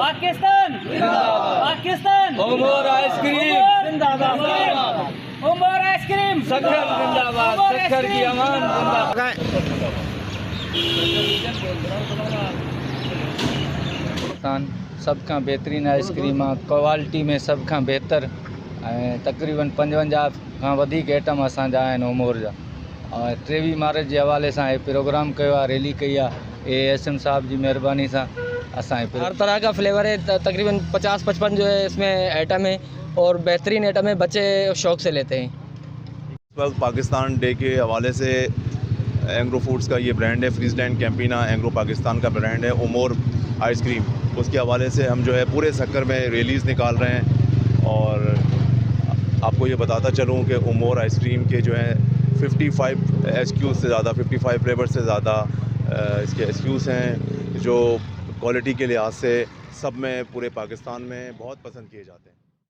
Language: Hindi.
पाकिस्तान पाकिस्तान ओमोर आइसक्रीम जिंदाबाद ओमोर आइसक्रीम शक्कर जिंदाबाद शक्कर की अमान जिंदाबाद। पाकिस्तान सबका बेहतरीन आइसक्रीम क्वालिटी में सबका बेहतर तकरीबन 55 खां वधीक आइटम असांजा आहिनि ओमोर जा। 23 मार्च के हवाले से प्रोग्राम किया रैली कई ASM साहब की मेहरबानी से हर तरह का फ्लेवर है, तकरीबन 50-55 जो है इसमें आइटम है और बेहतरीन आइटम है, बच्चे शौक से लेते हैं। इस वक्त पाकिस्तान डे के हवाले से एंग्रो फूड्स का ये ब्रांड है, फ्रीजलैंड कैंपिना एंग्रो पाकिस्तान का ब्रांड है ओमोर आइसक्रीम। उसके हवाले से हम जो है पूरे सक्कर में रैलीज़ निकाल रहे हैं और आपको ये बताता चलूँ कि ओमोर आइसक्रीम के जो है 55 SKUs से ज़्यादा 55 फ्लेवर से ज़्यादा इसके SKUs हैं जो क्वालिटी के लिहाज से सब में पूरे पाकिस्तान में बहुत पसंद किए जाते हैं।